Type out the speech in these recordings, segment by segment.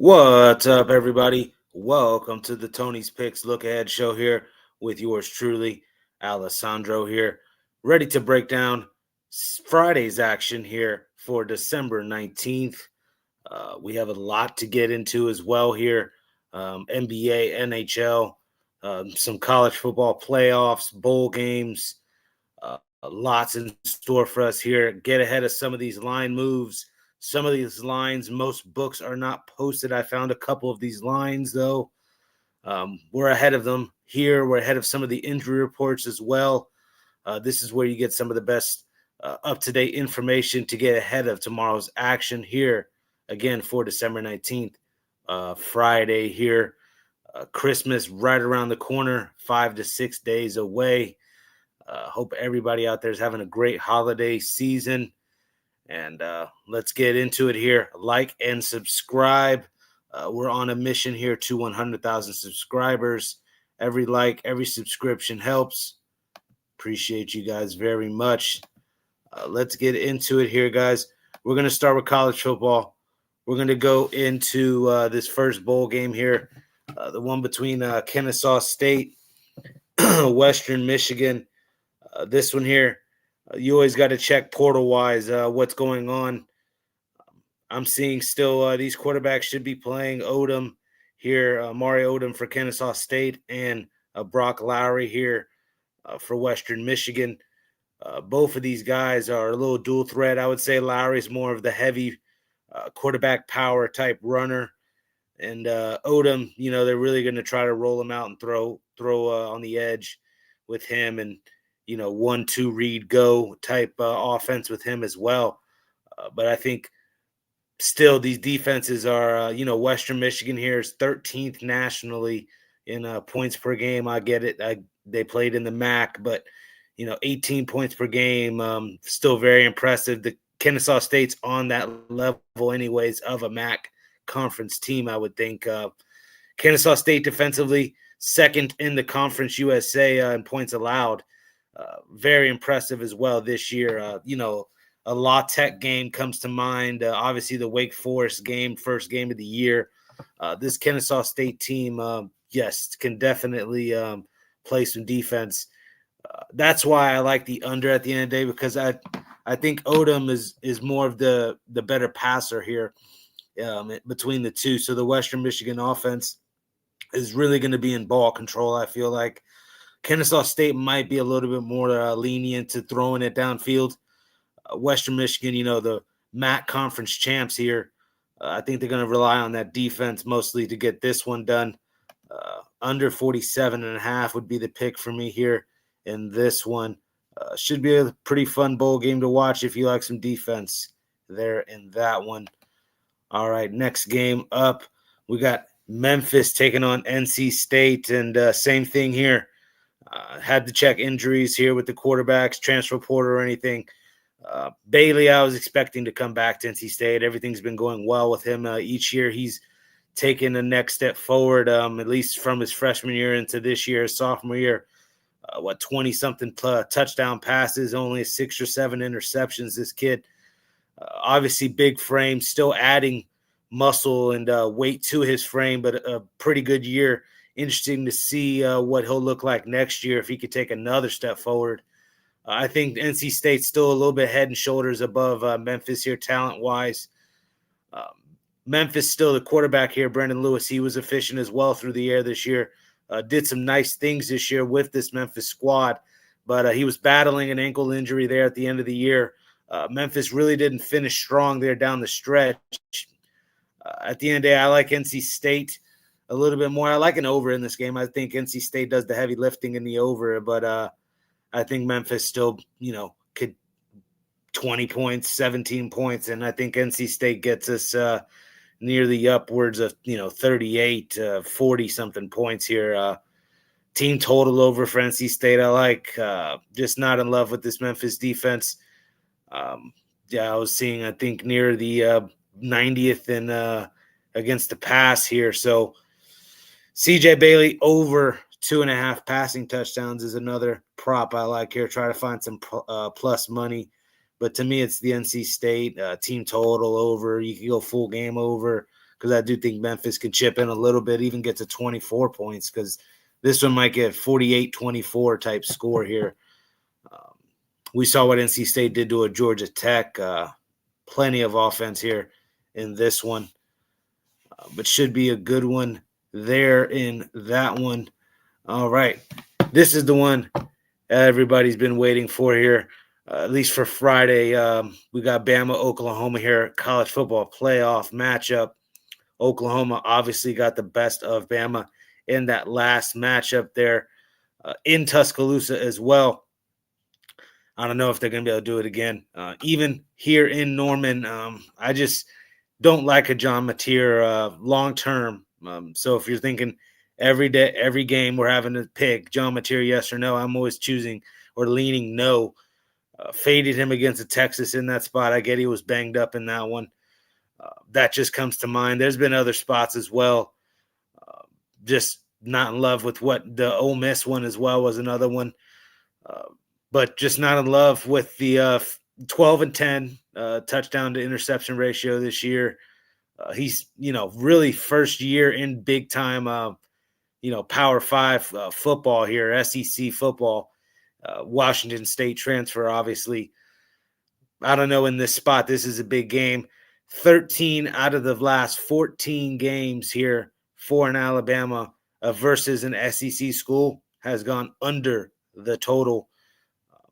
What's up, everybody? Welcome to the Tony's Picks Look Ahead show here with yours truly, Alessandro here, ready to break down Friday's action here for December 19th. We have a lot to get into as well here. NBA, NHL, some college football playoffs, bowl games, lots in store for us here. Get ahead of some of these line moves. Some of these lines, most books are not posted. I found a couple of these lines, though. We're ahead of them here. We're ahead of some of the injury reports as well. This is where you get some of the best up-to-date information to get ahead of tomorrow's action here, again, for December 19th, Friday here. Christmas right around the corner, 5 to 6 days away. Hope everybody out there is having a great holiday season. And let's get into it here. Like and subscribe. We're on a mission here to 100,000 subscribers. Every like, every subscription helps. Appreciate you guys very much. Let's get into it here, guys. We're going to start with college football. We're going to go into this first bowl game here, the one between Kennesaw State, Western Michigan. This one here, you always got to check portal-wise what's going on. I'm seeing still these quarterbacks should be playing Odom here, Mario Odom for Kennesaw State, and Brock Lowry here for Western Michigan. Both of these guys are a little dual threat. I would say Lowry's more of the heavy quarterback power type runner. And Odom, they're really going to try to roll him out and throw on the edge with him and, 1-2 read go type offense with him as well. But I think still these defenses are, Western Michigan here is 13th nationally in points per game. I get it. They played in the MAC, but, 18 points per game, still very impressive. The Kennesaw State's on that level anyways of a MAC conference team, I would think. Kennesaw State defensively, second in the Conference USA in points allowed. Very impressive as well this year. A La Tech game comes to mind. Obviously, the Wake Forest game, first game of the year. This Kennesaw State team, yes, can definitely play some defense. That's why I like the under at the end of the day, because I think Odom is more of the better passer here between the two. So the Western Michigan offense is really going to be in ball control, I feel like. Kennesaw State might be a little bit more lenient to throwing it downfield. Western Michigan, the MAC conference champs here. I think they're going to rely on that defense mostly to get this one done. Under 47.5 would be the pick for me here in this one. Should be a pretty fun bowl game to watch if you like some defense there in that one. All right, next game up, we got Memphis taking on NC State, and same thing here. Had to check injuries here with the quarterbacks, transfer portal or anything. Bailey, I was expecting to come back to NC State. Everything's been going well with him. Each year he's taken the next step forward, at least from his freshman year into this year, sophomore year. 20-something touchdown passes, only 6 or 7 interceptions. This kid, obviously big frame, still adding muscle and weight to his frame, but a pretty good year. Interesting to see what he'll look like next year if he could take another step forward. I think NC State's still a little bit head and shoulders above Memphis here talent-wise. Memphis still the quarterback here, Brendan Lewis. He was efficient as well through the air this year. Did some nice things this year with this Memphis squad, but he was battling an ankle injury there at the end of the year. Memphis really didn't finish strong there down the stretch. At the end of the day, I like NC State a little bit more. I like an over in this game. I think NC State does the heavy lifting in the over, but I think Memphis still, could 20 points, 17 points, and I think NC State gets us near the upwards of, 38, 40-something points here. Team total over for NC State, I like. Just not in love with this Memphis defense. I was seeing, I think, near the 90th and against the pass here. So CJ Bailey over 2.5 passing touchdowns is another prop I like here. Try to find some plus money. But to me, it's the NC State team total over. You can go full game over. because I do think Memphis can chip in a little bit, even get to 24 points, because this one might get 48-24 type score here. We saw what NC State did to a Georgia Tech. Plenty of offense here in this one, but should be a good one there in that one. All right. This is the one everybody's been waiting for here, at least for Friday. We got Bama, Oklahoma here, college football playoff matchup. Oklahoma obviously got the best of Bama in that last matchup there in Tuscaloosa as well. I don't know if they're going to be able to do it again. Even here in Norman, I just don't like a John Mateer long-term. So if you're thinking every day, every game we're having to pick John Mateer, yes or no, I'm always choosing or leaning no. Faded him against the Texas in that spot. I get he was banged up in that one. That just comes to mind. There's been other spots as well. Just not in love with what the Ole Miss one as well was another one. But just not in love with the 12 and 10 touchdown to interception ratio this year. He's, really first year in big time, Power 5 football here, SEC football, Washington State transfer, obviously. I don't know in this spot. This is a big game. 13 out of the last 14 games here for an Alabama versus an SEC school has gone under the total.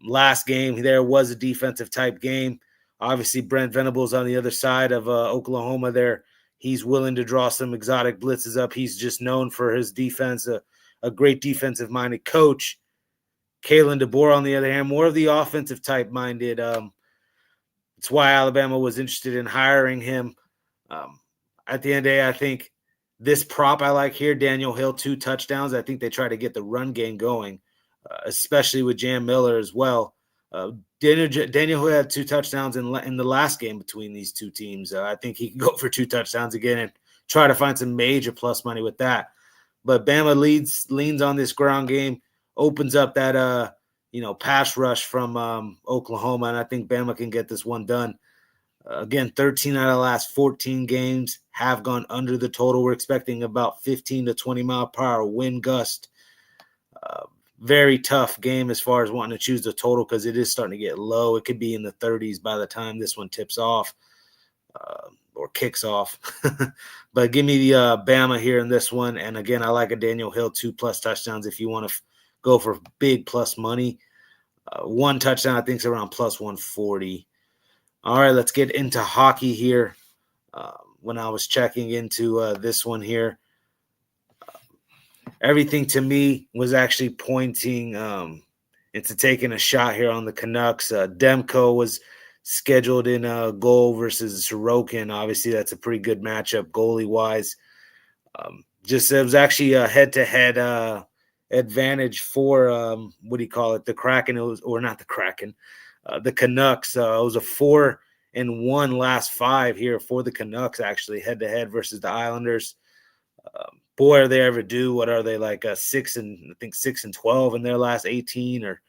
Last game, there was a defensive type game. Obviously, Brent Venables on the other side of Oklahoma there. He's willing to draw some exotic blitzes up. He's just known for his defense, a great defensive-minded coach. Kalen DeBoer, on the other hand, more of the offensive type-minded. It's why Alabama was interested in hiring him. At the end of the day, I think this prop I like here, Daniel Hill, 2 touchdowns. I think they try to get the run game going. Especially with Jam Miller as well. Daniel Hill had 2 touchdowns in the last game between these two teams. I think he can go for 2 touchdowns again and try to find some major plus money with that. But Bama leans on this ground game, opens up that pass rush from Oklahoma, and I think Bama can get this one done. Again, 13 out of the last 14 games have gone under the total. We're expecting about 15 to 20 mile per hour wind gust. Very tough game as far as wanting to choose the total because it is starting to get low. It could be in the 30s by the time this one tips off or kicks off. But give me the Bama here in this one. And again, I like a Daniel Hill 2+ touchdowns if you want to go for big plus money. 1 touchdown, I think, is around plus 140. All right, let's get into hockey here. When I was checking into this one here, everything to me was actually pointing into taking a shot here on the Canucks. Demko was scheduled in a goal versus Sorokin. Obviously, that's a pretty good matchup goalie-wise. It was actually a head-to-head advantage for, the Kraken. Not the Kraken, the Canucks. It was a 4-1 last 5 here for the Canucks, actually, head-to-head versus the Islanders. Boy, are they ever due. What are they, like 6-12 in their last 18? Or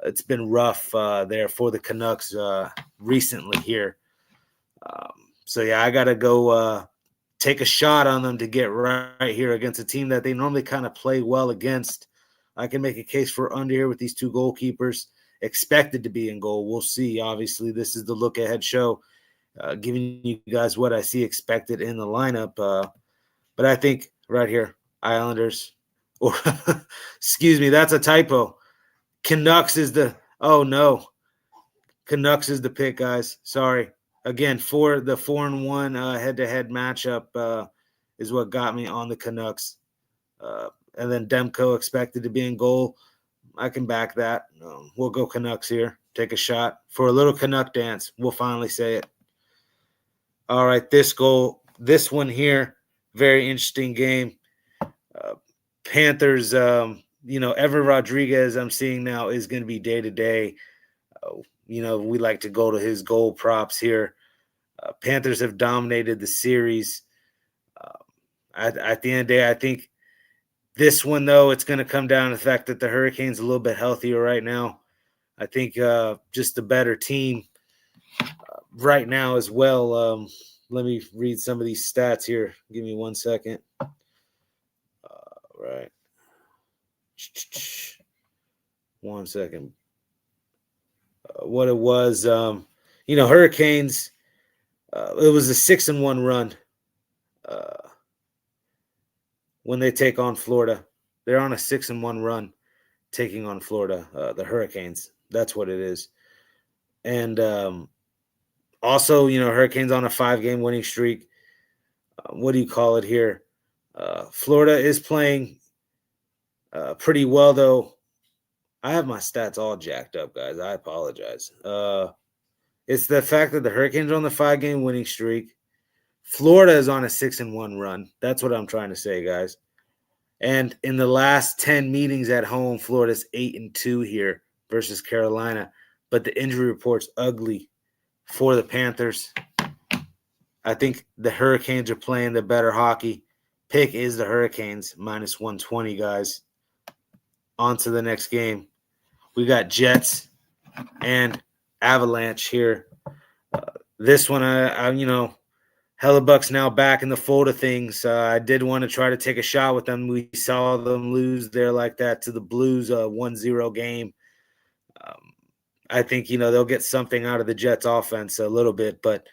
it's been rough there for the Canucks recently here. I got to go take a shot on them to get right here against a team that they normally kind of play well against. I can make a case for under here with these 2 goalkeepers expected to be in goal. We'll see. Obviously, this is the look ahead show, giving you guys what I see expected in the lineup. But I think right here, Islanders, or excuse me, that's a typo. Canucks is the Canucks is the pick, guys. Sorry. Again, for the 4-1 head-to-head matchup is what got me on the Canucks. And then Demko expected to be in goal. I can back that. We'll go Canucks here. Take a shot for a little Canuck dance. We'll finally say it. All right, this one here, very interesting game. Panthers, Evan Rodriguez, I'm seeing now, is going to be day-to-day. We like to go to his goal props here. Panthers have dominated the series. At the end of the day, I think this one, though, it's going to come down to the fact that the Hurricanes are a little bit healthier right now. I think just the better team right now as well. let me read some of these stats here. Give me 1 second. Right. 1 second. What it was, Hurricanes. It was a 6-1 run when they take on Florida. They're on a 6-1 run taking on Florida, the Hurricanes. That's what it is. And also, Hurricanes on a 5-game winning streak. What do you call it here? Florida is playing pretty well, though. I have my stats all jacked up, guys. I apologize. It's the fact that the Hurricanes are on the 5-game winning streak. Florida is on a 6-1 run. That's what I'm trying to say, guys. And in the last 10 meetings at home, Florida's 8-2 here versus Carolina. But the injury report's ugly for the Panthers. I think the Hurricanes are playing the better hockey. Pick is the Hurricanes, minus 120, guys. On to the next game. We got Jets and Avalanche here. This one, Hellebuck's now back in the fold of things. I did want to try to take a shot with them. We saw them lose there like that to the Blues, 1-0 game. I think, they'll get something out of the Jets offense a little bit, but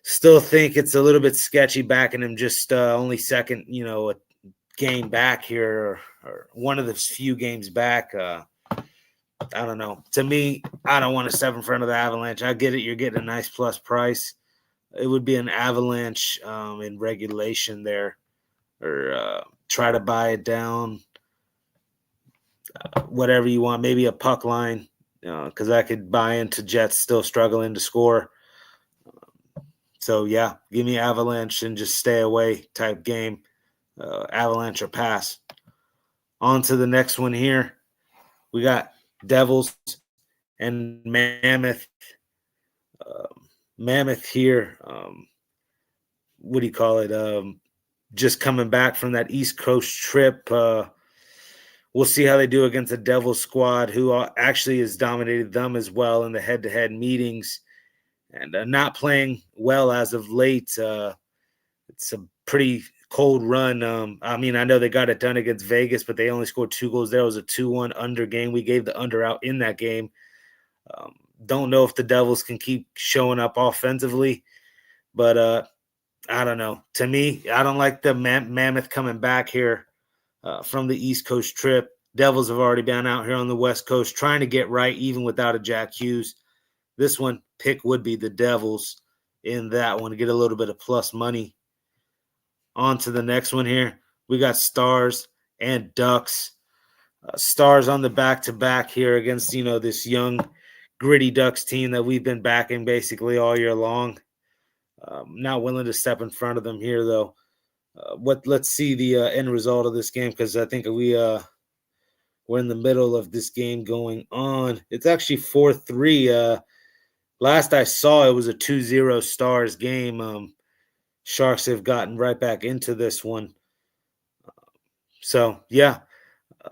still think it's a little bit sketchy backing him just only second, a game back here or one of the few games back. I don't know. To me, I don't want to step in front of the Avalanche. I get it. You're getting a nice plus price. It would be an Avalanche in regulation there, or try to buy it down, whatever you want. Maybe a puck line, because I could buy into Jets still struggling to score. So, yeah, give me Avalanche and just stay away type game. Avalanche or pass. On to the next one here. We got Devils and Mammoth. Mammoth here, what do you call it? Just coming back from that East Coast trip. We'll see how they do against the Devils squad, who actually has dominated them as well in the head-to-head meetings and not playing well as of late. It's a pretty cold run. I know they got it done against Vegas, but they only scored 2 goals there. It was a 2-1 under game. We gave the under out in that game. Don't know if the Devils can keep showing up offensively, but I don't know. To me, I don't like the Mammoth coming back here from the East Coast trip. Devils have already been out here on the West Coast trying to get right, even without a Jack Hughes. This one, pick would be the Devils in that one to get a little bit of plus money. On to the next one here. We got Stars and Ducks. Stars on the back-to-back here against, this young, gritty Ducks team that we've been backing basically all year long. Not willing to step in front of them here, though. Let's see the end result of this game, because I think we're in the middle of this game going on. It's actually 4-3. Last I saw, it was a 2-0 Stars game. Sharks have gotten right back into this one. So, yeah.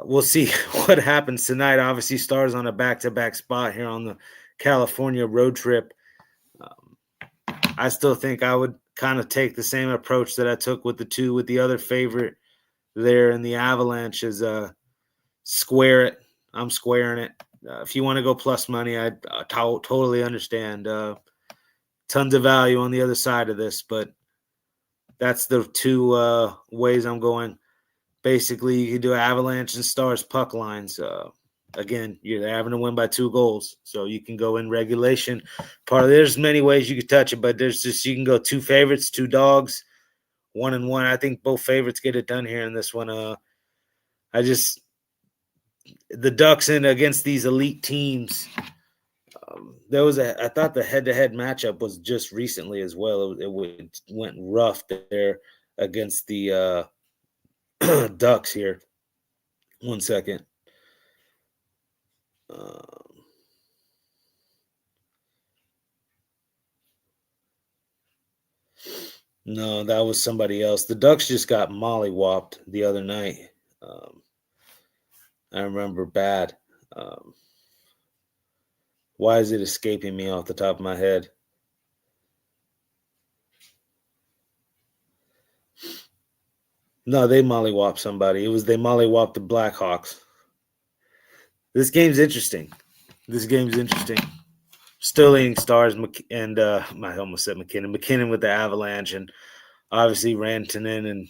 We'll see what happens tonight. Obviously, Stars on a back-to-back spot here on the California road trip. I still think I would kind of take the same approach that I took with the other favorite there in the Avalanche is square it. I'm squaring it. If you want to go plus money, I totally understand. Tons of value on the other side of this, but that's the 2 ways I'm going. Basically, you can do Avalanche and Stars puck lines. Again, you're having to win by 2 goals, so you can go in regulation. There's many ways you can touch it, but you can go 2 favorites, 2 dogs, 1-1. I think both favorites get it done here in this one. The Ducks in against these elite teams. I thought the head-to-head matchup was just recently as well. It went rough there against the Ducks here. 1 second. No, that was somebody else. The Ducks just got mollywopped the other night. I remember bad. Why is it escaping me off the top of my head? No, they mollywopped somebody. They mollywopped the Blackhawks. This game's interesting. Still leading Stars and I almost said McKinnon. McKinnon with the Avalanche and obviously Rantanen and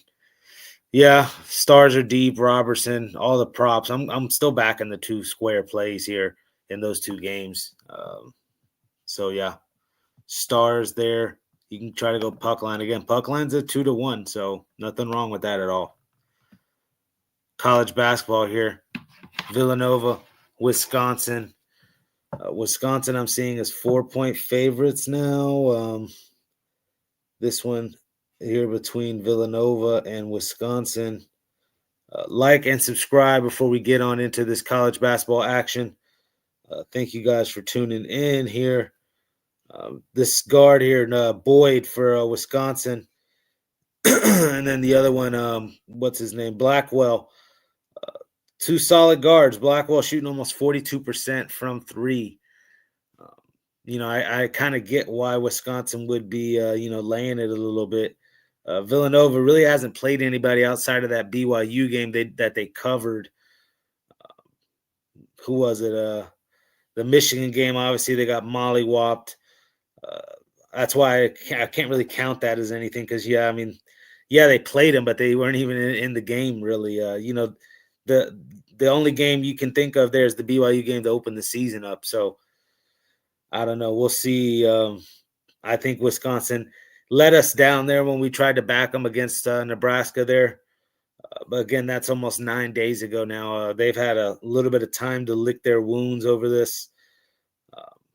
yeah, Stars are deep. Robertson, all the props. I'm still backing the 2 square plays here in those 2 games. So yeah, Stars there. You can try to go puck line again. Puck line's a 2-1, so nothing wrong with that at all. College basketball here. Villanova, Wisconsin. Wisconsin, I'm seeing as 4-point favorites now. This one here between Villanova and Wisconsin. Like and subscribe before we get on into this college basketball action. Thank you guys for tuning in here. This guard here, Boyd for Wisconsin. And then the other one, what's his name? Blackwell. 2 solid guards. Blackwell shooting almost 42% from 3. I kind of get why Wisconsin would be, laying it a little bit. Villanova really hasn't played anybody outside of that BYU game that they covered. Who was it? The Michigan game, obviously, they got mollywopped. That's why I can't really count that as anything because, they played them, but they weren't even in the game, really. The only game you can think of there is the BYU game to open the season up. So, I don't know. We'll see. I think Wisconsin let us down there when we tried to back them against Nebraska there. But again, that's almost 9 days ago now. They've had a little bit of time to lick their wounds over this.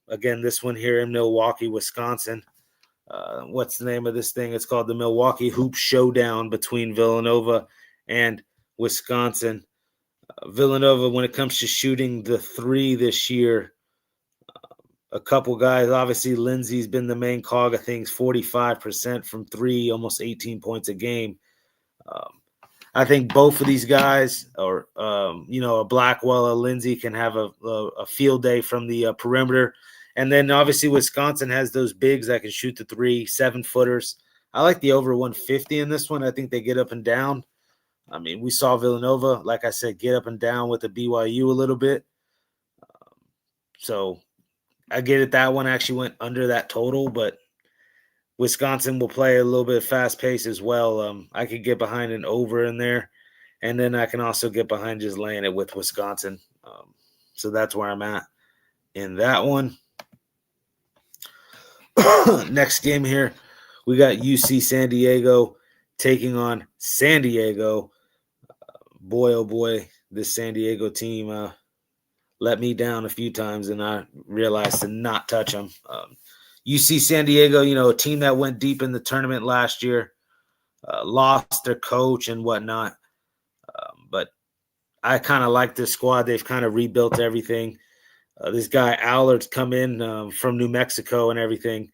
Again, this one here in Milwaukee, Wisconsin. What's the name of this thing? It's called the Milwaukee Hoop Showdown between Villanova and Wisconsin. Villanova, when it comes to shooting the 3 this year, a couple guys, obviously Lindsay's been the main cog of things, 45% from 3, almost 18 points a game. I think both of these guys, or a Blackwell, a Lindsay, can have a field day from the perimeter. And then obviously Wisconsin has those bigs that can shoot the 3, 7-footers. I like the over 150 in this one. I think they get up and down. I mean, we saw Villanova, like I said, get up and down with the BYU a little bit. So I get it. That one actually went under that total, but Wisconsin will play a little bit fast pace as well. I could get behind an over in there, and then I can also get behind just laying it with Wisconsin. So that's where I'm at in that one. Next game here, we got UC San Diego taking on San Diego. Boy, oh boy, this San Diego team let me down a few times, and I realized to not touch them. UC San Diego, a team that went deep in the tournament last year, lost their coach and whatnot. But I kind of like this squad. They've kind of rebuilt everything. This guy Allard's come in from New Mexico and everything.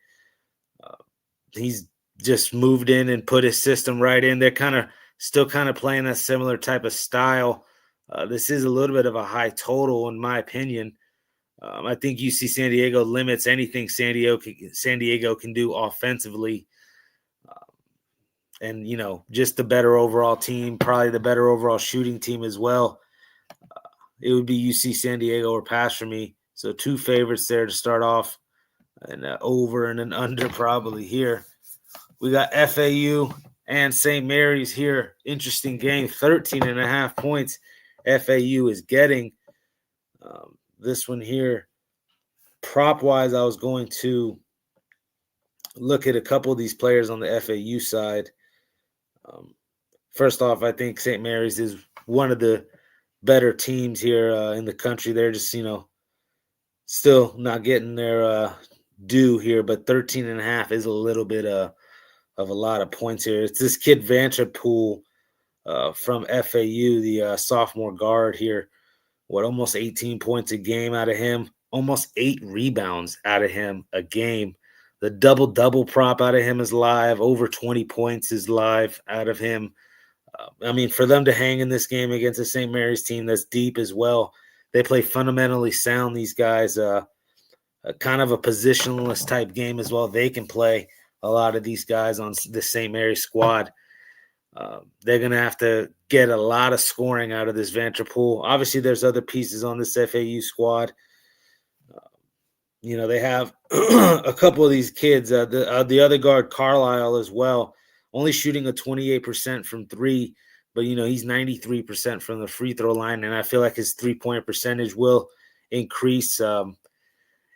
He's just moved in and put his system right in. They're still playing a similar type of style. This is a little bit of a high total, in my opinion. I think UC San Diego limits anything San Diego can do offensively. And, just the better overall team, probably the better overall shooting team as well. It would be UC San Diego or pass for me. So 2 favorites there to start off, and over and an under probably here. We got FAU and St. Mary's here. Interesting game, 13.5 points FAU is getting. This one here, prop-wise, I was going to look at a couple of these players on the FAU side. First off, I think St. Mary's is one of the better teams here in the country. They're just, still not getting their due here, but 13.5 is a little bit of a lot of points here. It's this kid Vanterpool from FAU, the sophomore guard here. Almost 18 points a game out of him, almost 8 rebounds out of him a game. The double-double prop out of him is live. Over 20 points is live out of him. For them to hang in this game against a St. Mary's team that's deep as well, they play fundamentally sound, these guys. Kind of a positionless type game as well. They can play a lot of these guys on the St. Mary's squad. They're going to have to get a lot of scoring out of this Vanterpool. Obviously, there's other pieces on this FAU squad. They have a couple of these kids. The other guard, Carlisle, as well, only shooting a 28% from three, but, he's 93% from the free throw line, and I feel like his three-point percentage will increase.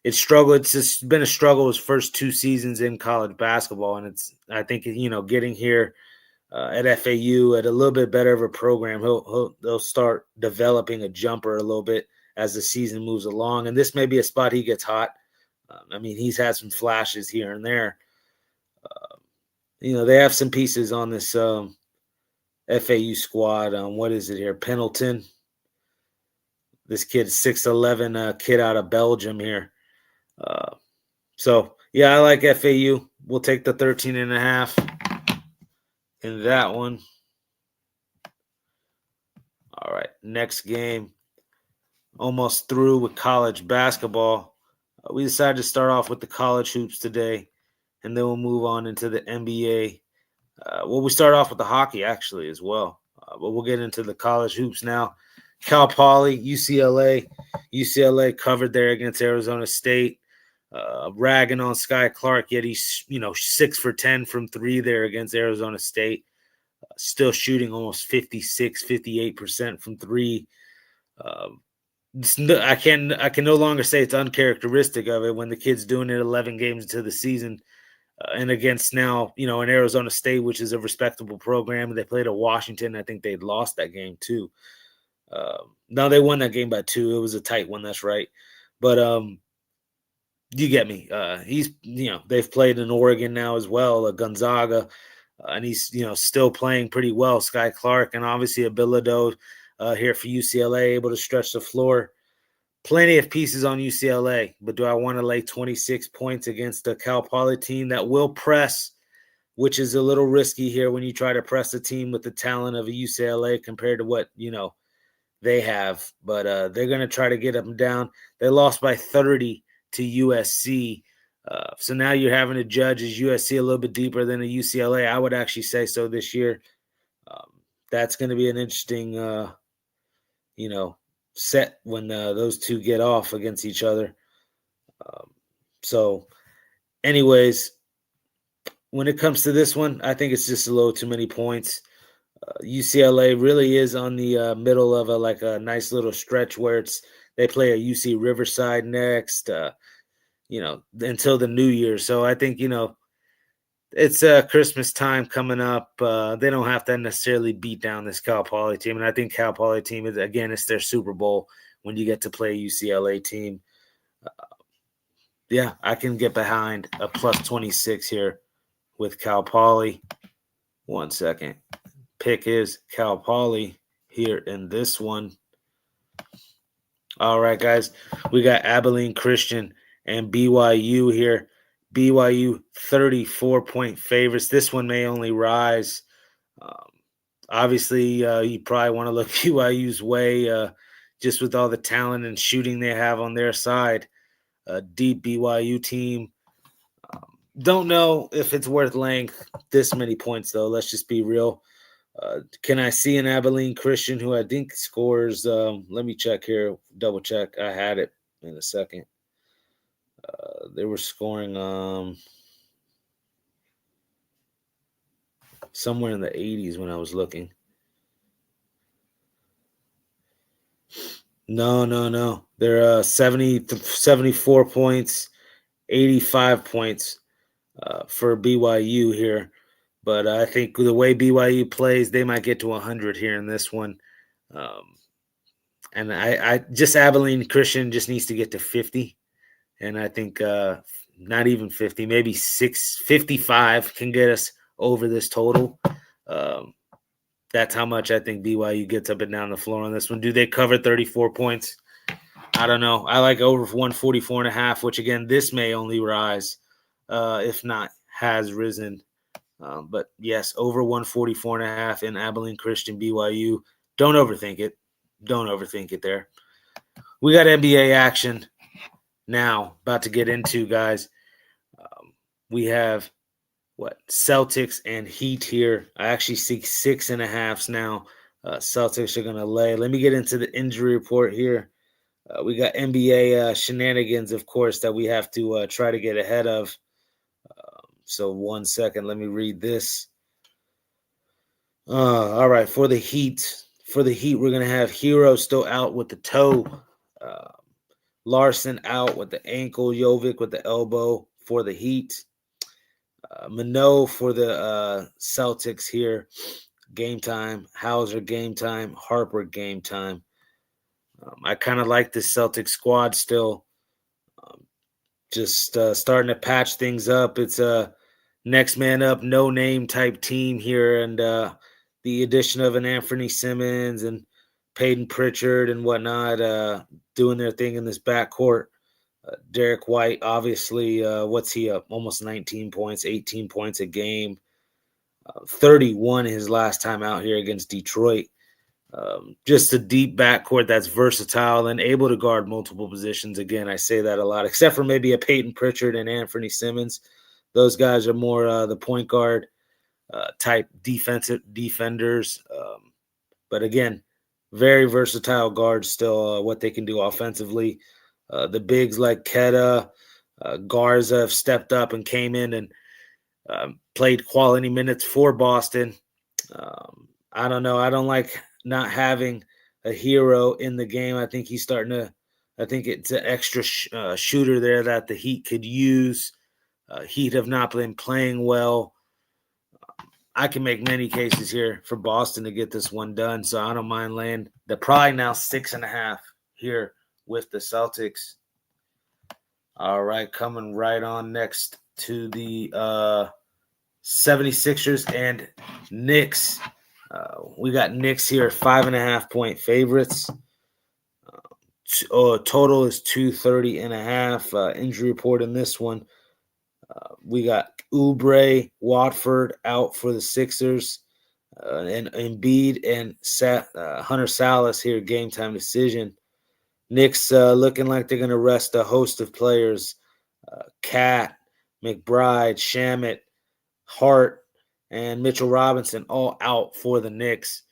It's just been a struggle his first 2 seasons in college basketball, and I think getting here at FAU at a little bit better of a program, they'll start developing a jumper a little bit as the season moves along, and this may be a spot he gets hot. He's had some flashes here and there. They have some pieces on this FAU squad. What is it here? Pendleton. This kid's 6'11", kid out of Belgium here. I like FAU. We'll take the 13.5 in that one. All right, next game. Almost through with college basketball. We decided to start off with the college hoops today, and then we'll move on into the NBA. We start off with the hockey, actually, as well. But we'll get into the college hoops now. Cal Poly, UCLA. UCLA covered there against Arizona State. Ragging on Sky Clark, yet he's 6 for 10 from 3 there against Arizona State. Still shooting almost 58% from 3. I can no longer say it's uncharacteristic of it when the kid's doing it 11 games into the season, and against now an Arizona State, which is a respectable program. They played at Washington. I think they'd lost that game too. No, they won that game by 2. It was a tight one. That's right. But you get me. They've played in Oregon now as well, Gonzaga, and he's still playing pretty well. Sky Clark, and obviously Abilodo here for UCLA, able to stretch the floor. Plenty of pieces on UCLA, but do I want to lay 26 points against the Cal Poly team that will press, which is a little risky here when you try to press a team with the talent of a UCLA compared to what they have. But they're going to try to get them down. They lost by 30 to USC. So now you're having to judge, is USC a little bit deeper than a UCLA? I would actually say so this year. That's going to be an interesting set when those two get off against each other. Anyways, when it comes to this one, I think it's just a little too many points. UCLA really is on the middle of a nice little stretch where they play a UC Riverside next, until the new year. So I think, it's Christmas time coming up. They don't have to necessarily beat down this Cal Poly team. And I think Cal Poly team is, again, it's their Super Bowl when you get to play a UCLA team. I can get behind a plus 26 here with Cal Poly. 1 second. Pick is Cal Poly here in this one. All right, guys. We got Abilene Christian and BYU here. BYU 34-point favorites. This one may only rise. Obviously, you probably want to look BYU's way just with all the talent and shooting they have on their side. A deep BYU team. Don't know if it's worth laying this many points, though. Let's just be real. Can I see an Abilene Christian who I think scores? Let me check here. Double check. I had it in a second. They were scoring somewhere in the 80s when I was looking. No. They're 74 points, 85 points for BYU here. But I think the way BYU plays, they might get to 100 here in this one. And I just Abilene Christian just needs to get to 50. And I think not even 50, maybe 55 can get us over this total. That's how much I think BYU gets up and down the floor on this one. Do they cover 34 points? I don't know. I like over 144.5, which, again, this may only rise, if not has risen. But, yes, over 144.5 in Abilene Christian BYU. Don't overthink it. Don't overthink it there. We got NBA action now about to get into, guys. We have Celtics and Heat here. I actually see 6.5s now. Celtics are going to lay. Let me get into the injury report here. We got NBA shenanigans, of course, that we have to try to get ahead of. So 1 second, let me read this. All right, for the Heat, we're going to have Hero still out with the toe. Larson out with the ankle. Jovic with the elbow for the Heat. Minot for the Celtics here. Game time. Hauser game time. Harper game time. I kind of like this Celtics squad still. Just starting to patch things up. It's a next man up, no name type team here. And the addition of an Anthony Simmons and Peyton Pritchard and whatnot doing their thing in this backcourt. Derek White, obviously, what's he up? Almost 19 points, 18 points a game. 31 his last time out here against Detroit. Just a deep backcourt that's versatile and able to guard multiple positions. Again, I say that a lot, except for maybe a Peyton Pritchard and Anthony Simmons. Those guys are more the point guard type defenders. But again, very versatile guards still, what they can do offensively. The bigs like Keta, Garza have stepped up and came in and played quality minutes for Boston. I don't know. I don't like not having a Hero in the game. I think he's starting to – I think it's an extra shooter there that the Heat could use. Heat have not been playing well. I can make many cases here for Boston to get this one done, so I don't mind laying. They're probably now 6.5 here with the Celtics. All right, coming right on next to the 76ers and Knicks. We got Knicks here, 5.5-point favorites. Total is 230.5. Injury report in this one. We got Oubre, Watford out for the Sixers, and Embiid and Hunter Salas here, game time decision. Knicks looking like they're going to rest a host of players. Cat, McBride, Shamet, Hart, and Mitchell Robinson all out for the Knicks.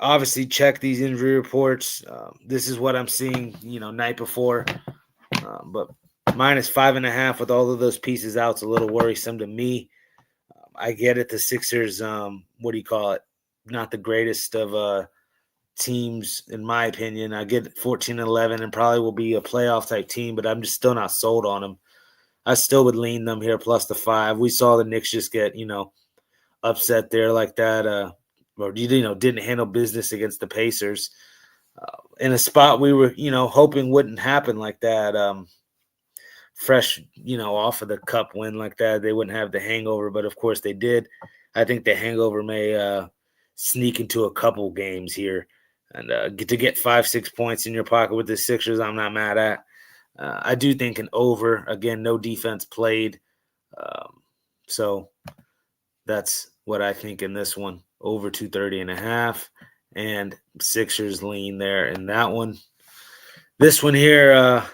Obviously, check these injury reports. This is what I'm seeing, night before. But minus 5.5 with all of those pieces out is a little worrisome to me. I get it. The Sixers, not the greatest of teams, in my opinion. I get 14-11 and probably will be a playoff type team, but I'm just still not sold on them. I still would lean them here plus the 5. We saw the Knicks just get, upset there like that, or didn't handle business against the Pacers in a spot we were, hoping wouldn't happen like that. Fresh, off of the cup win like that, they wouldn't have the hangover, but of course they did. I think the hangover may sneak into a couple games here, and to get 5-6 points in your pocket with the Sixers, I'm not mad at. I do think an over. Again, no defense played. So that's what I think in this one. Over 230.5, and Sixers lean there in that one. This one here,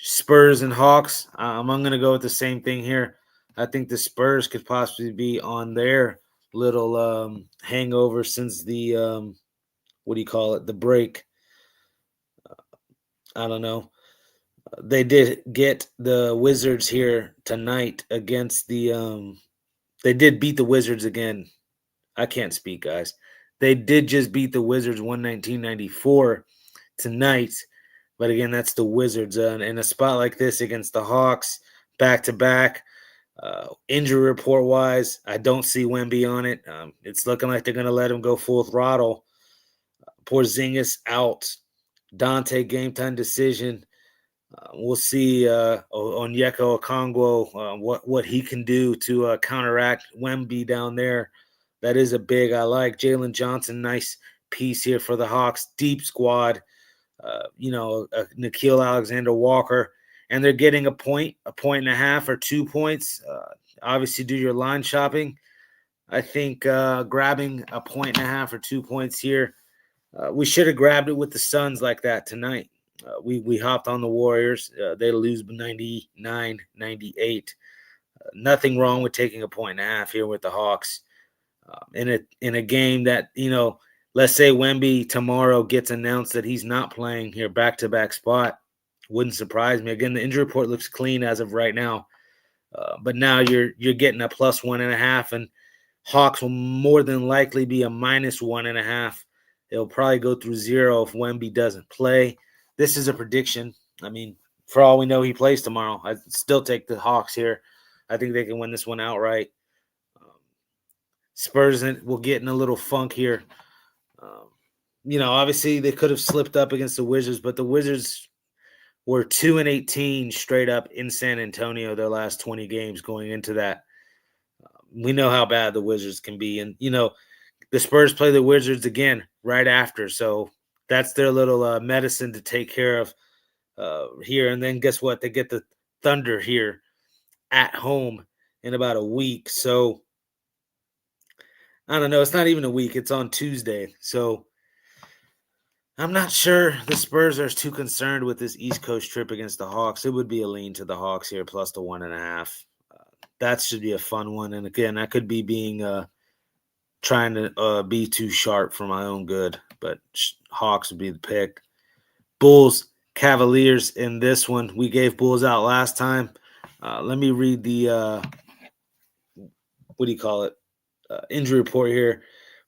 Spurs and Hawks. I'm going to go with the same thing here. I think the Spurs could possibly be on their little hangover since the the break. I don't know. They did get the Wizards here tonight against the they did beat the Wizards again. I can't speak, guys. They did just beat the Wizards 119-94 tonight. But again, that's the Wizards. In a spot like this against the Hawks, back-to-back, injury report-wise, I don't see Wemby on it. It's looking like they're going to let him go full throttle. Porzingis out. Dante game time decision. We'll see Onyeka Okongwu, what he can do to counteract Wemby down there. That is a big I like. Jalen Johnson, nice piece here for the Hawks. Deep squad. Nickeil Alexander-Walker. And they're getting a point and a half, or 2 points. Obviously, do your line shopping. I think grabbing a point and a half or 2 points here. We should have grabbed it with the Suns like that tonight. We hopped on the Warriors. They lose 99-98. Nothing wrong with taking a 1.5 here with the Hawks in a game that, let's say Wemby tomorrow gets announced that he's not playing here back-to-back spot. Wouldn't surprise me. Again, the injury report looks clean as of right now. But now you're getting a +1.5, and Hawks will more than likely be a -1.5. It'll probably go through 0 if Wemby doesn't play. This is a prediction. I mean, for all we know, he plays tomorrow. I'd still take the Hawks here. I think they can win this one outright. Spurs will get in a little funk here. Obviously they could have slipped up against the Wizards, but the Wizards were 2-18 straight up in San Antonio their last 20 games going into that. We know how bad the Wizards can be. And, the Spurs play the Wizards again right after. So that's their little medicine to take care of here. And then guess what? They get the Thunder here at home in about a week. So I don't know. It's not even a week. It's on Tuesday. So I'm not sure the Spurs are too concerned with this East Coast trip against the Hawks. It would be a lean to the Hawks here, plus the 1.5. That should be a fun one. And again, I could be being trying to be too sharp for my own good, but Hawks would be the pick. Bulls, Cavaliers in this one. We gave Bulls out last time. Let me read the injury report here.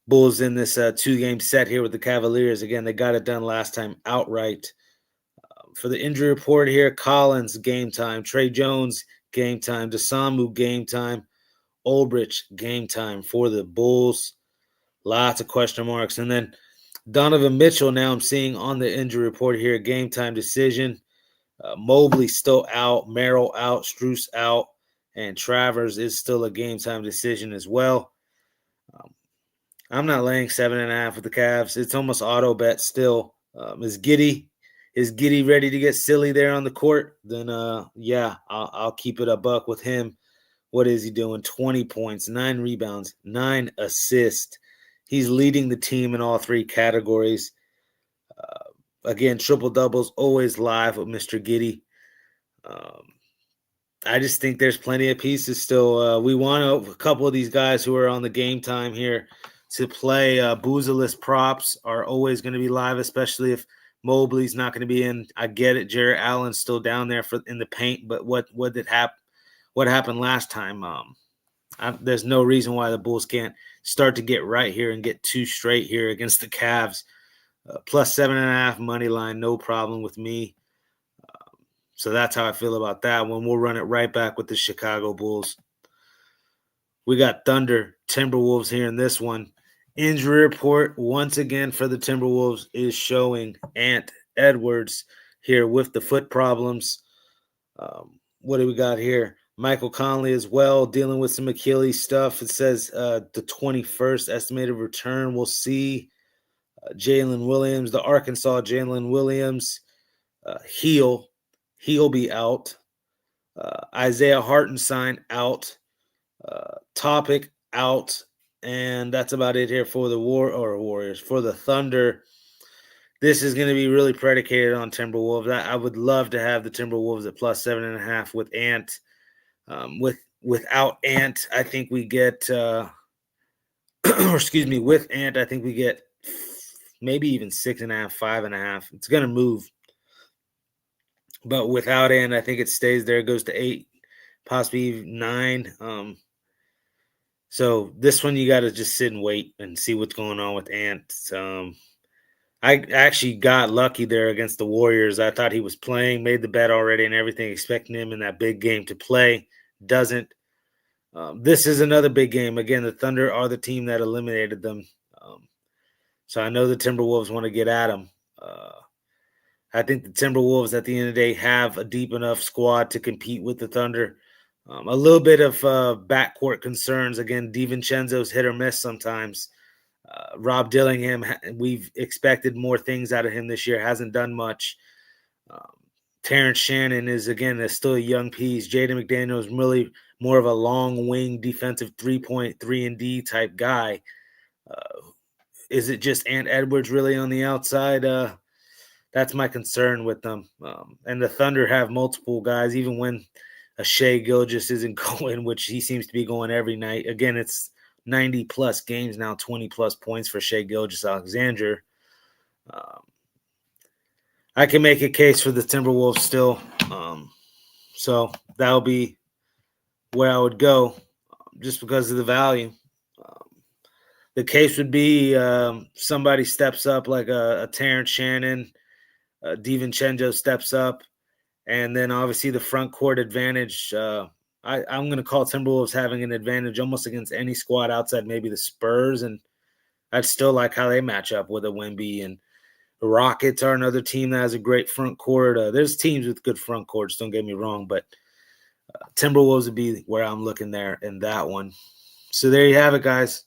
Bulls in this 2-game set here with the Cavaliers. Again, they got it done last time outright. For the injury report here, Collins, game time. Trey Jones, game time. Dosunmu, game time. Ulbrich, game time for the Bulls. Lots of question marks. And then Donovan Mitchell, now I'm seeing on the injury report here, game time decision. Mobley still out. Merrill out. Strus out. And Travers is still a game time decision as well. I'm not laying 7.5 with the Cavs. It's almost auto bet still. Is Giddey ready to get silly there on the court? Then, I'll keep it a buck with him. What is he doing? 20 points, 9 rebounds, 9 assists. He's leading the team in all 3 categories. Again, triple-doubles always live with Mr. Giddey. I just think there's plenty of pieces still. We want a couple of these guys who are on the game time here to play. Boozaless props are always going to be live, especially if Mobley's not going to be in. I get it. Jarrett Allen's still down there in the paint, but what happened last time? There's no reason why the Bulls can't start to get right here and get 2 straight here against the Cavs. Plus 7.5 money line, no problem with me. So that's how I feel about that one. We'll run it right back with the Chicago Bulls. We got Thunder, Timberwolves here in this one. Injury report once again for the Timberwolves is showing Ant Edwards here with the foot problems. What do we got here? Michael Conley as well, dealing with some Achilles stuff. It says the 21st estimated return. We'll see. Jalen Williams, the Arkansas Jalen Williams, he'll be out. Isaiah Hartenstein out. Topic out. And that's about it here for the Warriors. For the Thunder, this is going to be really predicated on Timberwolves. I would love to have the Timberwolves at plus 7.5 with Ant. Without Ant, I think we get with Ant, I think we get maybe even 6.5, 5.5. It's going to move. But without Ant, I think it stays there. It goes to 8, possibly 9. So this one you got to just sit and wait and see what's going on with Ant. I actually got lucky there against the Warriors. I thought he was playing, made the bet already and everything, expecting him in that big game to play. Doesn't. This is another big game. Again, the Thunder are the team that eliminated them. So I know the Timberwolves want to get at them. I think the Timberwolves at the end of the day have a deep enough squad to compete with the Thunder. A little bit of backcourt concerns. Again, DiVincenzo's hit or miss sometimes. Rob Dillingham, we've expected more things out of him this year. Hasn't done much. Terrence Shannon is still a young piece. Jaden McDaniel is really more of a long wing defensive 3-point 3-and-D type guy. Is it just Ant Edwards really on the outside? That's my concern with them. And the Thunder have multiple guys, even when Shea Gilgeous isn't going, which he seems to be going every night. Again, it's 90-plus games now, 20-plus points for Shea Gilgeous-Alexander. I can make a case for the Timberwolves still. So that'll be where I would go just because of the value. The case would be somebody steps up like a Terrence Shannon, DiVincenzo steps up, and then obviously the front court advantage. I'm going to call Timberwolves having an advantage almost against any squad outside maybe the Spurs, and I'd still like how they match up with a Wemby. And the Rockets are another team that has a great front court. There's teams with good front courts, don't get me wrong, but Timberwolves would be where I'm looking there in that one. So there you have it, guys.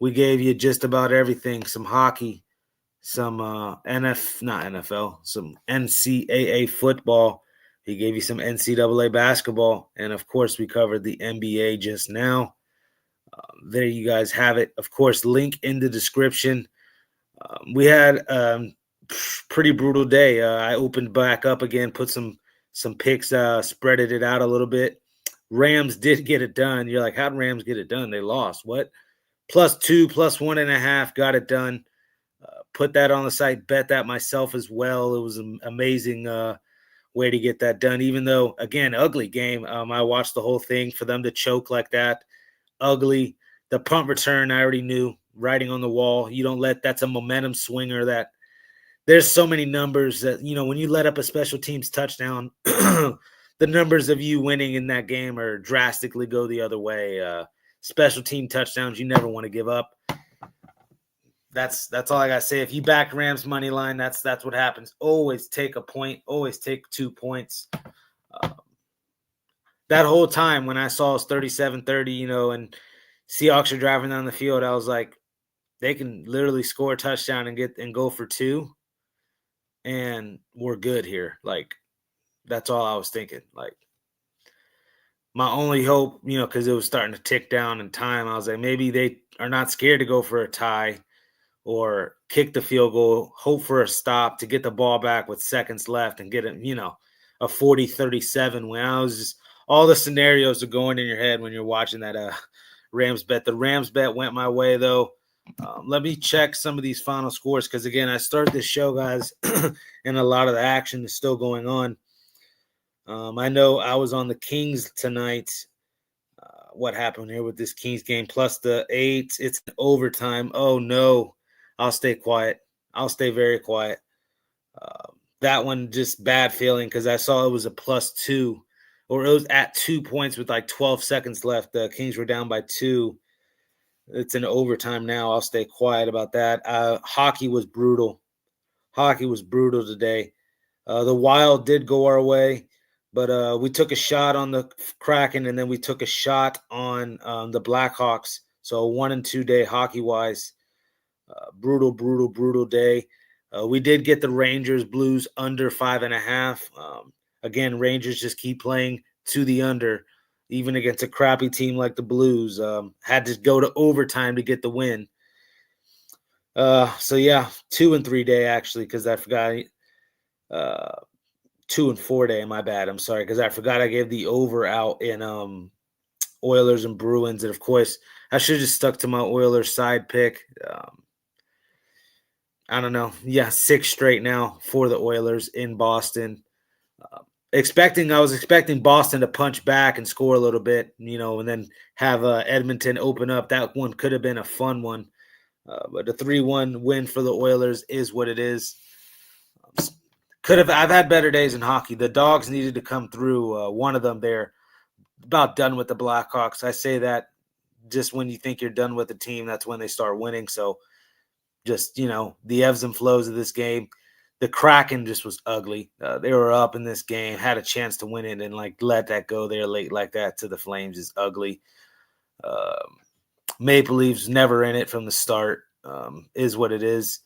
We gave you just about everything, some hockey, some some NCAA football. He gave you some NCAA basketball. And, of course, we covered the NBA just now. There you guys have it. Of course, link in the description. We had a pretty brutal day. I opened back up again, put some picks, spreaded it out a little bit. Rams did get it done. You're like, how'd Rams get it done? They lost. What? +2, +1.5, got it done. Put that on the site, bet that myself as well. It was an amazing way to get that done, even though, again, ugly game. I watched the whole thing. For them to choke like that, ugly. The punt return, I already knew, writing on the wall. You don't let – that's a momentum swinger that – there's so many numbers that, when you let up a special teams touchdown, the numbers of you winning in that game are drastically go the other way. Special team touchdowns, you never want to give up. That's all I got to say. If you back Rams money line, that's what happens. Always take a point. Always take 2 points. That whole time when I saw it was 37-30, and Seahawks are driving down the field, I was like, they can literally score a touchdown and go for 2, and we're good here. Like, that's all I was thinking. Like, my only hope, because it was starting to tick down in time, I was like, maybe they are not scared to go for a tie or kick the field goal, hope for a stop to get the ball back with seconds left and get it, a 40-37 win. I was just, all the scenarios are going in your head when you're watching that Rams bet. The Rams bet went my way, though. Let me check some of these final scores because, again, I started this show, guys, and a lot of the action is still going on. I know I was on the Kings tonight. What happened here with this Kings game? Plus the 8. It's overtime. Oh, no. I'll stay quiet. I'll stay very quiet. That one, just bad feeling because I saw it was a +2. Or it was at 2 points with like 12 seconds left. The Kings were down by 2. It's in overtime now. I'll stay quiet about that. Hockey was brutal. Hockey was brutal today. The Wild did go our way. But we took a shot on the Kraken, and then we took a shot on the Blackhawks. So a 1-2 day hockey-wise. Brutal day. We did get the Rangers Blues under 5.5. Again, Rangers just keep playing to the under, even against a crappy team like the Blues. Had to go to overtime to get the win. So, yeah, 2-3 day, actually, because I forgot 2-4 day, my bad. I'm sorry, because I forgot I gave the over out in Oilers and Bruins. And, of course, I should have just stuck to my Oilers side pick. I don't know. Yeah, 6 straight now for the Oilers in Boston. I was expecting Boston to punch back and score a little bit, and then have Edmonton open up. That one could have been a fun one. But the 3-1 win for the Oilers is what it is. I've had better days in hockey. The Dogs needed to come through. One of them, they're about done with the Blackhawks. I say that just when you think you're done with the team, that's when they start winning. So just, the ebbs and flows of this game. The Kraken just was ugly. They were up in this game, had a chance to win it, and let that go there late like that to the Flames is ugly. Maple Leafs never in it from the start, is what it is.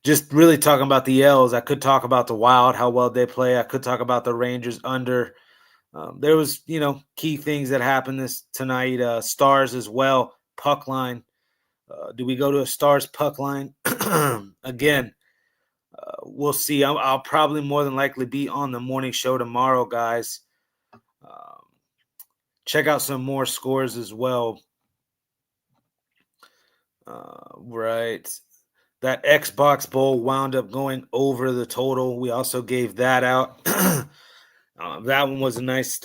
Just really talking about the L's. I could talk about the Wild, how well they play. I could talk about the Rangers under. There was, key things that happened tonight. Stars as well. Puck line. Do we go to a Stars puck line? Again, We'll see. I'll probably more than likely be on the morning show tomorrow, guys. Check out some more scores as well. Right. That Xbox Bowl wound up going over the total. We also gave that out. That one was a nice,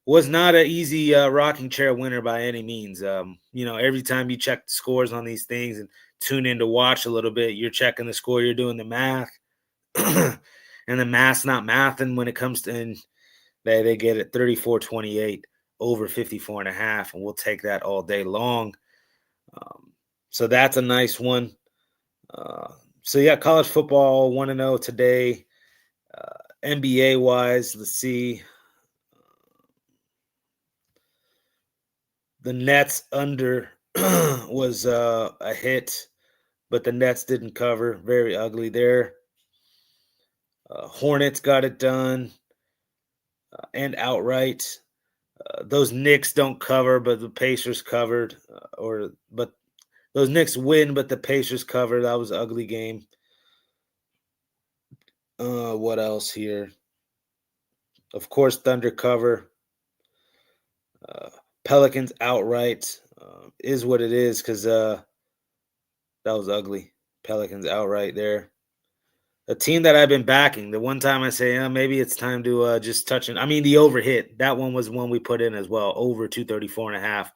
was not an easy rocking chair winner by any means. Every time you check the scores on these things and tune in to watch a little bit, you're checking the score, you're doing the math. And the math's not mathing when it comes to, and they get it 34-28 over 54.5, and we'll take that all day long. So that's a nice one. So yeah, college football 1-0 today. NBA wise, let's see. The Nets under was a hit, but the Nets didn't cover. Very ugly there. Hornets got it done and outright. Those Knicks don't cover, but the Pacers covered. But those Knicks win, but the Pacers cover. That was an ugly game. What else here? Of course, Thunder cover. Pelicans outright is what it is because that was ugly. Pelicans outright there. A team that I've been backing. The one time I say, maybe it's time to just touch it. I mean, the over hit. That one was one we put in as well. Over 234.5.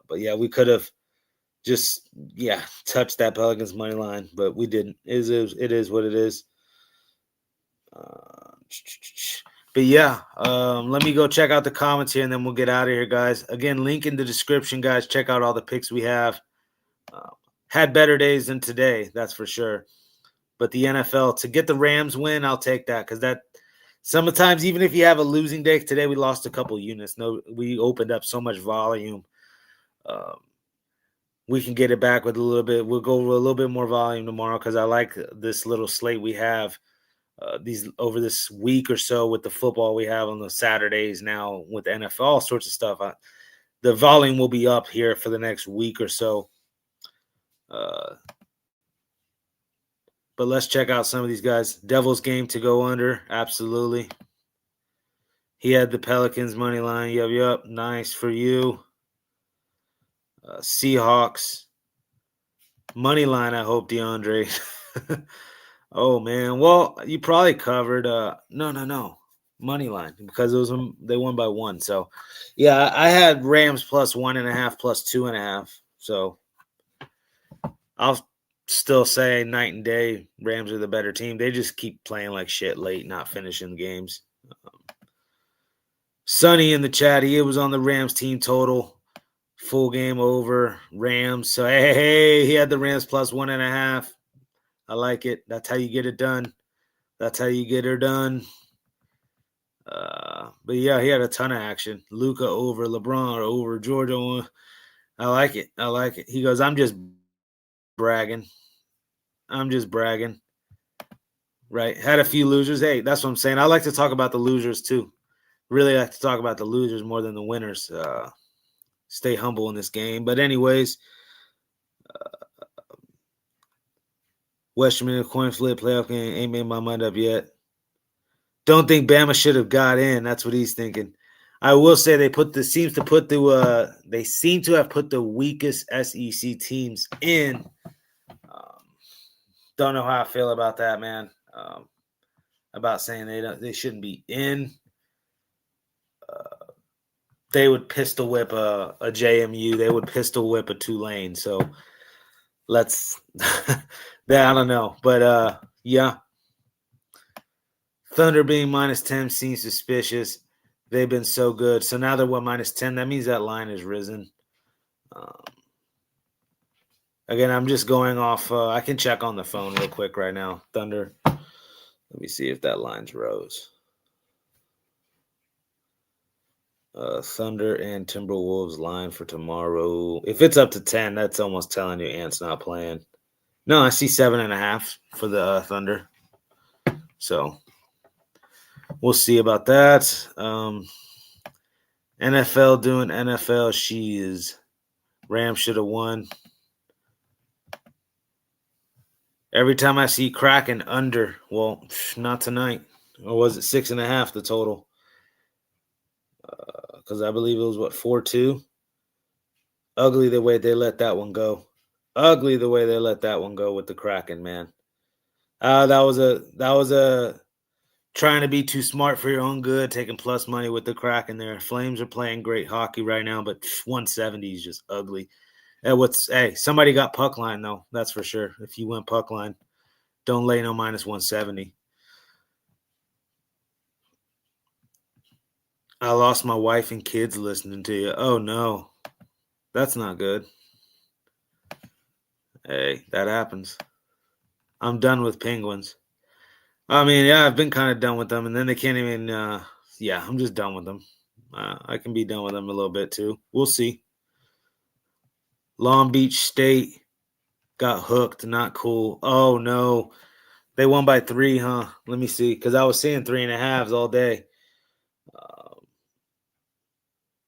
But yeah, we could have just touched that Pelicans money line, but we didn't. It is what it is. But yeah, let me go check out the comments here, and then we'll get out of here, guys. Again, link in the description, guys. Check out all the picks we have. Had better days than today, that's for sure. But the NFL, to get the Rams win, I'll take that because that sometimes, even if you have a losing day, today we lost a couple units. No, we opened up so much volume. We can get it back with a little bit. We'll go with a little bit more volume tomorrow because I like this little slate we have these over this week or so with the football we have on the Saturdays now with the NFL, all sorts of stuff. The volume will be up here for the next week or so. But let's check out some of these guys. Devils game to go under. Absolutely. He had the Pelicans money line. Yup. Nice for you. Seahawks money line. I hope, DeAndre. Oh man. Well, you probably covered. No. Money line because it was they won by 1. So yeah, I had Rams plus 1.5 plus 2.5. So I'll still say night and day. Rams are the better team. They just keep playing like shit late, not finishing games. Sonny in the chat, he was on the Rams team total. Full game over. Rams. So, hey, he had the Rams plus 1.5. I like it. That's how you get it done. That's how you get her done. But, yeah, he had a ton of action. Luka over, LeBron over, Georgia. I like it. He goes, I'm just bragging. Right. Had a few losers. Hey, that's what I'm saying. I like to talk about the losers too. Really like to talk about the losers more than the winners. Stay humble in this game. But anyways, Western coin flip playoff game. Ain't made my mind up yet. Don't think Bama should have got in. That's what he's thinking. I will say they seem to have put the weakest SEC teams in. Don't know how I feel about that, man. About saying they shouldn't be in. They would pistol whip a JMU. They would pistol whip a Tulane. So let's I don't know. But yeah. Thunder being -10 seems suspicious. They've been so good. So now they're -10? That means that line has risen. Again, I'm just going off. I can check on the phone real quick right now. Thunder. Let me see if that line's rose. Thunder and Timberwolves line for tomorrow. If it's up to 10, that's almost telling you Ant's not playing. No, I see 7.5 for the Thunder. So we'll see about that. NFL doing NFL. She is. Rams should have won. Every time I see Kraken under, well, not tonight. Or was it 6.5 the total? Because I believe it was 4-2. Ugly the way they let that one go. Ugly the way they let that one go with the Kraken, man. That was a trying to be too smart for your own good, taking plus money with the Kraken there. Flames are playing great hockey right now, but 170 is just ugly. Hey, somebody got puck line though, that's for sure. If you went puck line, don't lay no minus 170. I lost my wife and kids listening to you. Oh no, that's not good. Hey, that happens. I'm done with Penguins. I mean, yeah, I've been kind of done with them, and then they can't even. Yeah, I'm just done with them. I can be done with them a little bit too. We'll see. Long Beach State got hooked. Not cool. Oh no, they won by 3, huh? Let me see, because I was seeing 3.5s all day.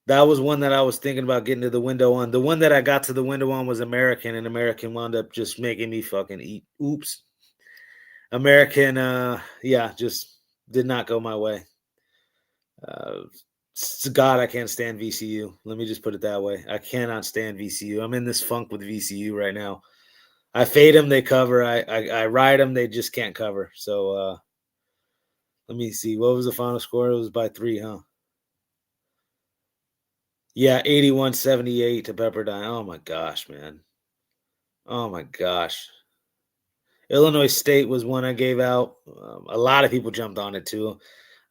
That was one that I was thinking about getting to the window on. The one that I got to the window on was American, and American wound up just making me fucking eat. Oops. American, yeah, just did not go my way. God, I can't stand VCU. Let me just put it that way. I cannot stand VCU. I'm in this funk with VCU right now. I fade them, they cover. I ride them, they just can't cover. So let me see. What was the final score? It was by 3, huh? Yeah, 81-78 to Pepperdine. Oh my gosh, man. Oh my gosh. Illinois State was one I gave out. A lot of people jumped on it too.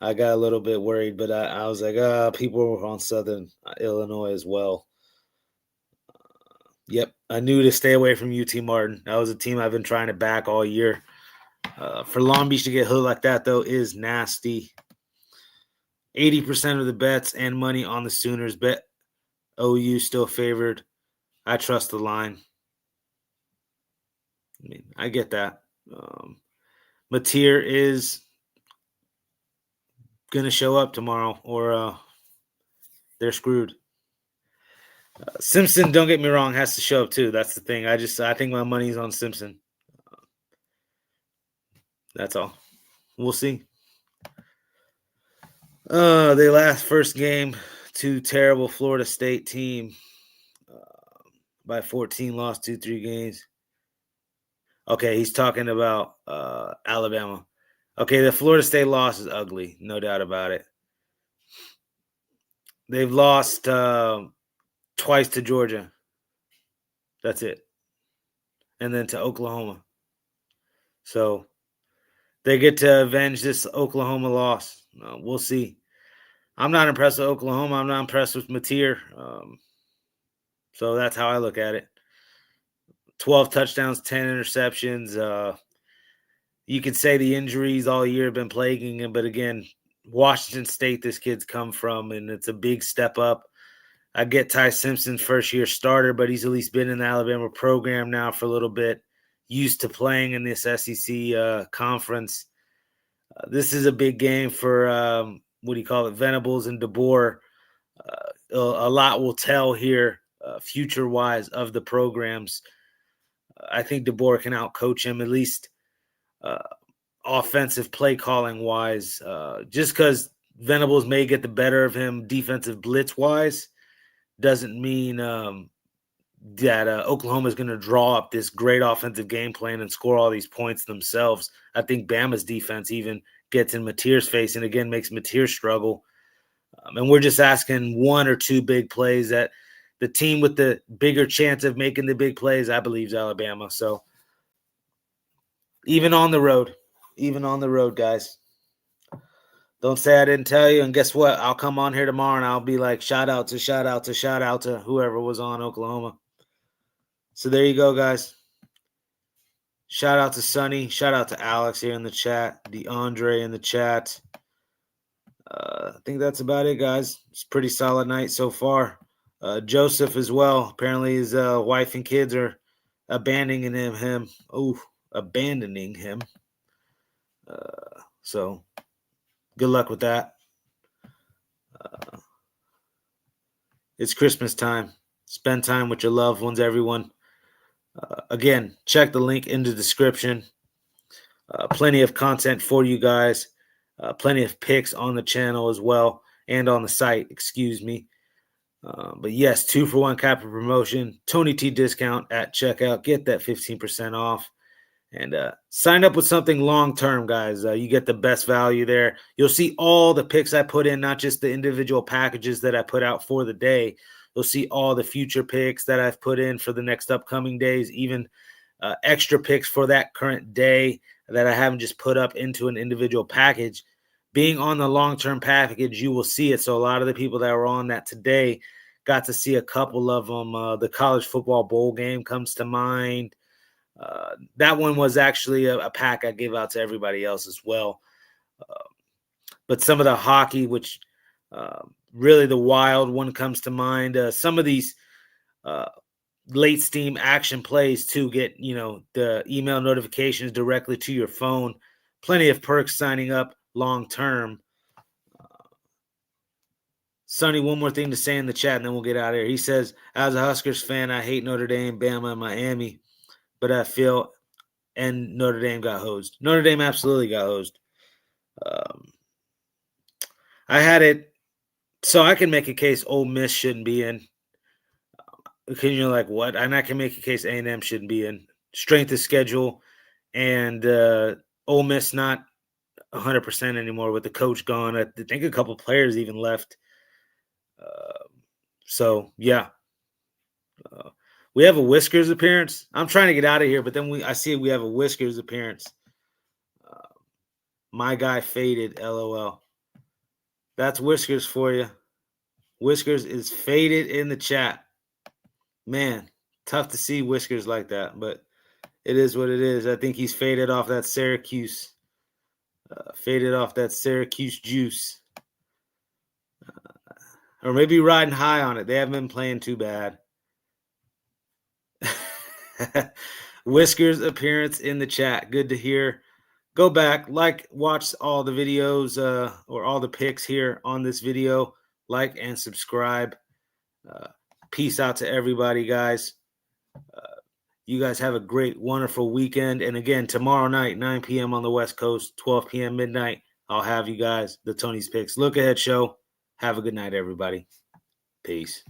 I got a little bit worried, but I was like, people were on Southern Illinois as well. Yep, I knew to stay away from UT Martin. That was a team I've been trying to back all year. For Long Beach to get hooked like that, though, is nasty. 80% of the bets and money on the Sooners. Bet OU still favored. I trust the line. I mean, I get that. Mateer is going to show up tomorrow, or they're screwed. Simpson, don't get me wrong, has to show up too. That's the thing. I think my money's on Simpson. That's all. We'll see. They last first game to terrible Florida State team by 14, lost 2-3 games. Okay, he's talking about Alabama. Okay, the Florida State loss is ugly, no doubt about it. They've lost twice to Georgia. That's it. And then to Oklahoma. So they get to avenge this Oklahoma loss. We'll see. I'm not impressed with Oklahoma. I'm not impressed with Mateer. So that's how I look at it. 12 touchdowns, 10 interceptions. You could say the injuries all year have been plaguing him, but again, Washington State this kid's come from, and it's a big step up. I get Ty Simpson's first-year starter, but he's at least been in the Alabama program now for a little bit, used to playing in this SEC conference. This is a big game for, Venables and DeBoer. A lot will tell here future-wise of the programs. I think DeBoer can outcoach him, at least offensive play calling-wise. Just because Venables may get the better of him defensive blitz-wise doesn't mean that Oklahoma is going to draw up this great offensive game plan and score all these points themselves. I think Bama's defense even gets in Mateer's face and, again, makes Mateer struggle. And we're just asking one or two big plays. That the team with the bigger chance of making the big plays, I believe, is Alabama. So even on the road, guys. Don't say I didn't tell you. And guess what? I'll come on here tomorrow and I'll be like, shout out to whoever was on Oklahoma. So there you go, guys. Shout out to Sonny. Shout out to Alex here in the chat. DeAndre in the chat. I think that's about it, guys. It's a pretty solid night so far. Joseph as well. Apparently his wife and kids are abandoning him. Abandoning him. So good luck with that. It's Christmas time. Spend time with your loved ones, everyone. Again, check the link in the description. Plenty of content for you guys. Plenty of picks on the channel as well, and on the site, excuse me. But yes, 2-for-1 Capper promotion, Tony T discount at checkout. Get that 15% off. And sign up with something long-term, guys. You get the best value there. You'll see all the picks I put in, not just the individual packages that I put out for the day. You'll see all the future picks that I've put in for the next upcoming days, even extra picks for that current day that I haven't just put up into an individual package. Being on the long-term package, you will see it. So a lot of the people that were on that today got to see a couple of them. The college football bowl game comes to mind. That one was actually a pack I gave out to everybody else as well. But some of the hockey, which really the Wild one comes to mind. Some of these late steam action plays too get, the email notifications directly to your phone. Plenty of perks signing up long term. Sonny, one more thing to say in the chat, and then we'll get out of here. He says, as a Huskers fan, I hate Notre Dame, Bama, and Miami, but I feel and Notre Dame got hosed. Notre Dame absolutely got hosed. I had it, so I can make a case Ole Miss shouldn't be in. Because you're like, what? And I can make a case A&M shouldn't be in. Strength of schedule, and Ole Miss not 100% anymore with the coach gone. I think a couple players even left. So, yeah. We have a Whiskers appearance. I'm trying to get out of here, but then I see we have a Whiskers appearance. My guy faded, LOL. That's Whiskers for you. Whiskers is faded in the chat. Man, tough to see Whiskers like that, but it is what it is. I think he's faded off that Syracuse. Faded off that Syracuse juice. Or maybe riding high on it. They haven't been playing too bad. Whiskers appearance in the chat. Good to hear. Go back, watch all the videos or all the picks here on this video. Like and subscribe. Peace out to everybody, guys. You guys have a great, wonderful weekend. And again, tomorrow night, 9 p.m. on the West Coast, 12 p.m. midnight, I'll have you guys, the Tony's Picks Look Ahead Show. Have a good night, everybody. Peace.